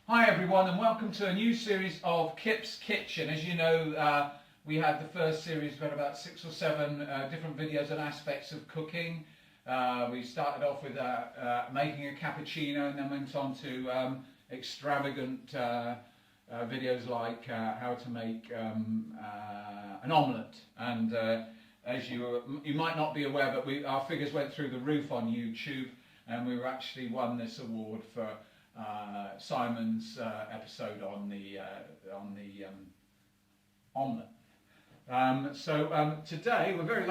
Hi everyone, and welcome to a new series of Kip's Kitchen. As you know, we had the first series, we had about 6 or 7 different videos and aspects of cooking. We started off with making a cappuccino, and then went on to extravagant videos like how to make an omelette. And as you might not be aware, but our figures went through the roof on YouTube, and we actually won this award for Simon's episode on the omelette. Today we're very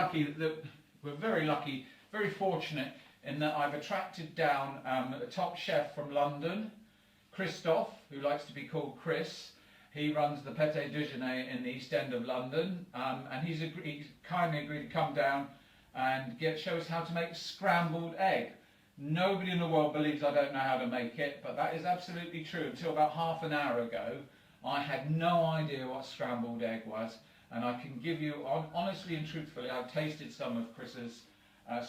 lucky, very fortunate in that I've attracted down a top chef from London, Christophe, who likes to be called Chris. He runs the Pâté Déjeuner in the East End of London, and he's kindly agreed to come down and show us how to make scrambled egg. Nobody in the world believes I don't know how to make it, but that is absolutely true. Until about half an hour ago, I had no idea what scrambled egg was, and I can give you, honestly and truthfully, I've tasted some of Chris's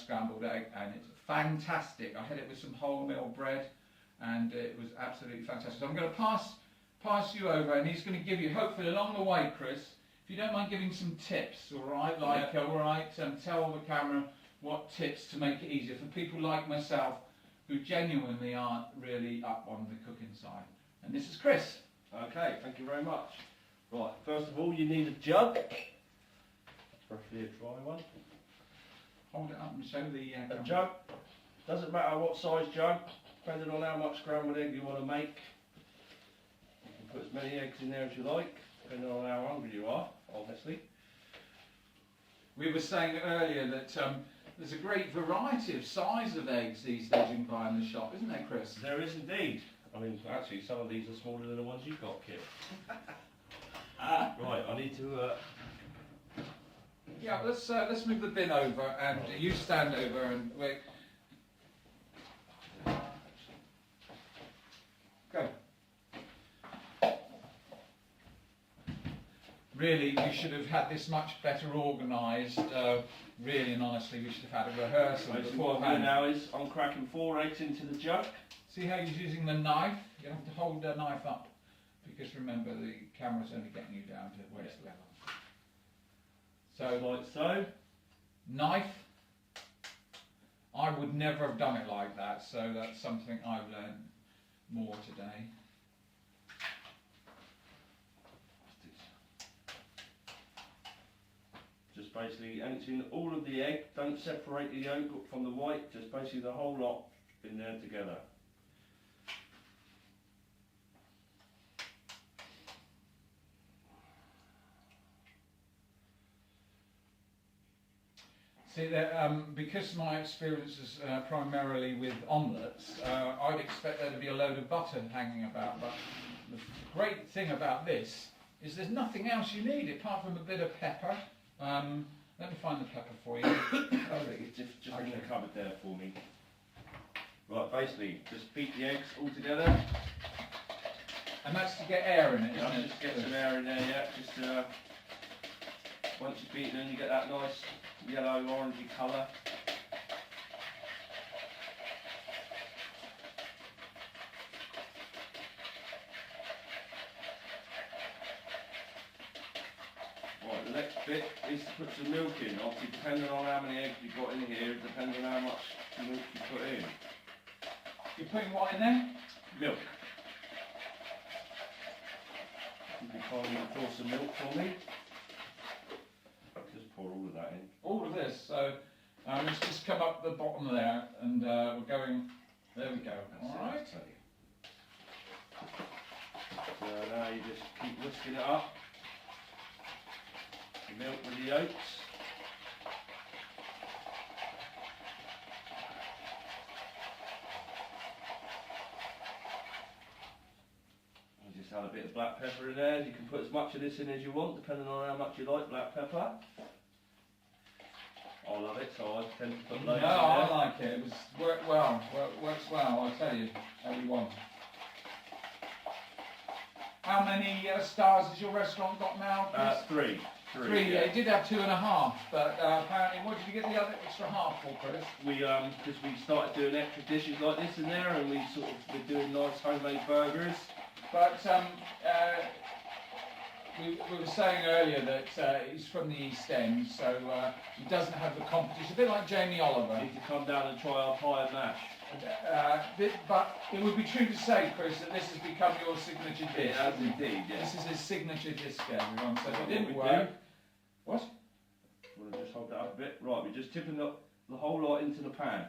scrambled egg, and it's fantastic. I had it with some wholemeal bread, and it was absolutely fantastic. So I'm going to pass you over, and he's going to give you, hopefully along the way, Chris, if you don't mind giving some tips, all right? Tell the camera what tips to make it easier for people like myself who genuinely aren't really up on the cooking side. And this is Chris. Okay, thank you very much. Right, first of all you need a jug, preferably a dry one. Hold it up and show the a jug. Doesn't matter what size jug, depending on how much scrambled egg you want to make. You can put as many eggs in there as you like, depending on how hungry you are, obviously. We were saying earlier that there's a great variety of size of eggs these days you can buy in the shop, isn't there, Chris? There is indeed. I mean, actually, some of these are smaller than the ones you've got, Kit. Right, I need to... Yeah, let's move the bin over, and you stand over, and wait. Go. Really, you should have had this much better organised. Really and honestly, we should have had a rehearsal Basically what I'm doing now is I'm cracking 4 eggs into the jug. See how he's using the knife? You have to hold the knife up, because remember the camera's only getting you down to waist level. So, like so. Knife. I would never have done it like that, so that's something I've learned more today. Just basically emptying all of the egg, don't separate the yolk from the white, just basically the whole lot in there together. See, because my experience is primarily with omelettes, I'd expect there to be a load of butter hanging about, but the great thing about this is there's nothing else you need apart from a bit of pepper. Let me find the pepper for you. Just in the cupboard there for me. Right, basically, just beat the eggs all together. And that's to get air in it, isn't it? Just get some air in there, yeah. Just once you beat them, you get that nice yellow orangey colour. Right, the next bit is to put some milk in. Obviously, depending on how many eggs you've got in here, it depends on how much milk you put in. You're putting what in there? Milk. You can kindly pour some milk for me. Just pour all of that in. All of this. So let's just come up the bottom there, and we're going. There we go. All right. So now you just keep whisking it up. The milk with the yolks. Just add a bit of black pepper in there. You can put as much of this in as you want, depending on how much you like black pepper. I love it, so I tend to put loads in there. I like it. It works well, I tell you, everyone. How many stars has your restaurant got now? 3. Three. Yeah. It did have 2.5, but apparently, what did you get the other extra half for, Chris? We because we started doing extra dishes like this in there, and we're doing nice homemade burgers. But we were saying earlier that he's from the East End, so he doesn't have the competition. A bit like Jamie Oliver. Need to come down and try our pie and mash. But it would be true to say, Chris, that this has become your signature dish. It has indeed, yes. This is his signature dish, everyone. So if it What didn't we work. do- What? Want to just hold that up a bit? Right, we're just tipping the whole lot into the pan.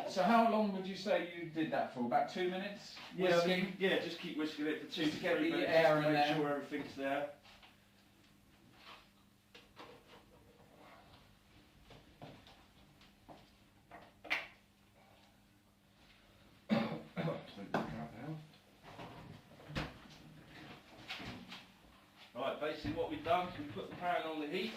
So how long would you say you did that for? About 2 minutes? Whisking? Yeah, just keep whisking it for 2 Just to to get 3 the minutes, air just in to make there. sure everything's there. Right, basically what we've done is we put the pan on the heat.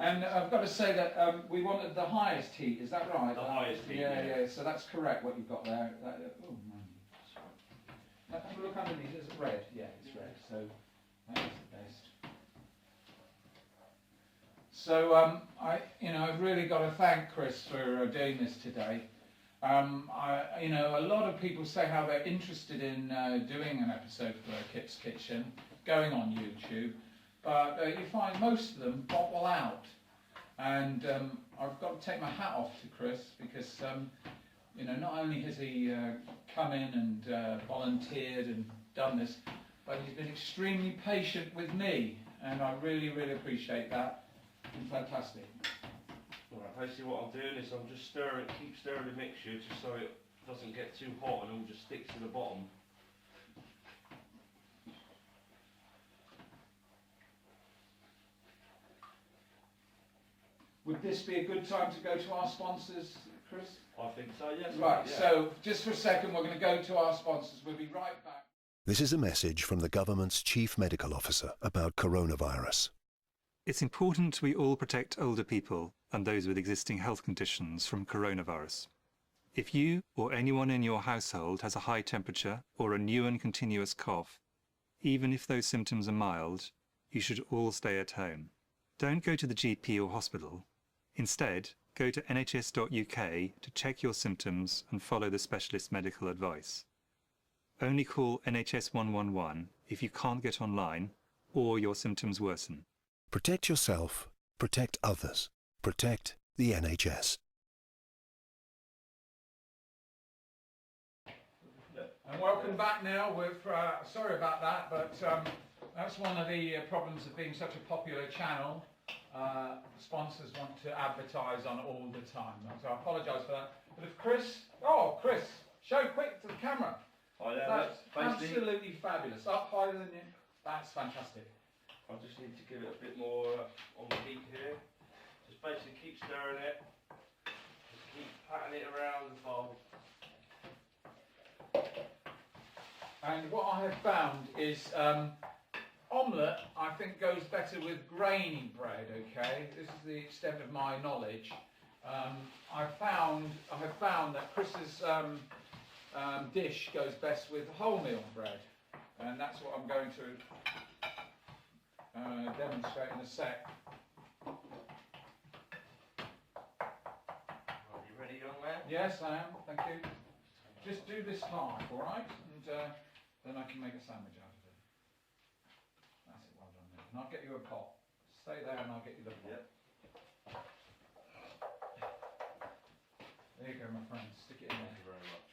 And I've got to say that we wanted the highest heat, is that right? The highest heat, Yeah, yeah. yeah, so that's correct what you've got there. Oh, man. Have a look underneath, is it red? Yeah, it's red, so that is the best. So, I've really got to thank Chris for doing this today. A lot of people say how they're interested in doing an episode for Kip's Kitchen, going on YouTube. But you find most of them bottle out, and I've got to take my hat off to Chris because not only has he come in and volunteered and done this, but he's been extremely patient with me, and I really, really appreciate that. It's fantastic. Right, basically what I'm doing is I'm just keep stirring the mixture just so it doesn't get too hot and all just sticks to the bottom. Would this be a good time to go to our sponsors, Chris? I think so, yes. Right, yeah. so just for a second, we're going to go to our sponsors. We'll be right back. This is a message from the government's chief medical officer about coronavirus. It's important we all protect older people and those with existing health conditions from coronavirus. If you or anyone in your household has a high temperature or a new and continuous cough, even if those symptoms are mild, you should all stay at home. Don't go to the GP or hospital. Instead, go to nhs.uk to check your symptoms and follow the specialist medical advice. Only call NHS 111 if you can't get online or your symptoms worsen. Protect yourself, protect others, protect the NHS. And welcome back now. Sorry about that, but that's one of the problems of being such a popular channel. Sponsors want to advertise on all the time, so I apologise for that. But if Chris, show quick to the camera. Oh, yeah, That's basically, absolutely fabulous. Up higher than you. That's fantastic. I just need to give it a bit more on the heat here. Just basically keep stirring it. Just keep patting it around the bowl. And what I have found is omelette, I think, goes better with grainy bread. Okay, this is the extent of my knowledge. I have found that Chris's dish goes best with wholemeal bread, and that's what I'm going to demonstrate in a sec. Are you ready, young man? Yes, I am. Thank you. Just do this half, all right, and then I can make a sandwich out of it. That's it. Well done. Then. And I'll get you a pot. Stay there, and I'll get you the pot. Yep. There you go, my friend. Stick it in Thank there. you very much.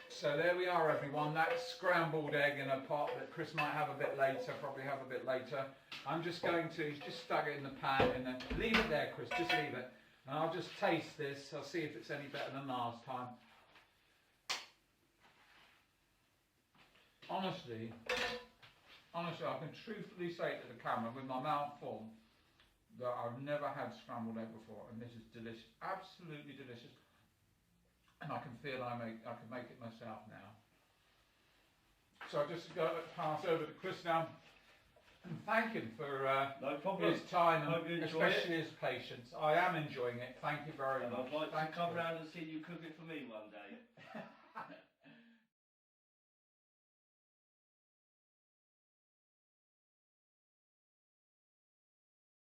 So there we are, everyone. That's scrambled egg in a pot that Chris might have a bit later, probably have a bit later. I'm just going to stuck it in the pan and then leave it there, Chris. Just leave it. And I'll just taste this. I'll see if it's any better than last time. Honestly, I can truthfully say to the camera with my mouth full that I've never had scrambled egg before, and this is delicious, absolutely delicious. And I can feel I can make it myself now. So I've just got to pass over to Chris now. thank him for No problem. his time Hope you and enjoy especially his patience. I am enjoying it. Thank you very And much. I'd like Thank to come you. round and see you cook it for me one day.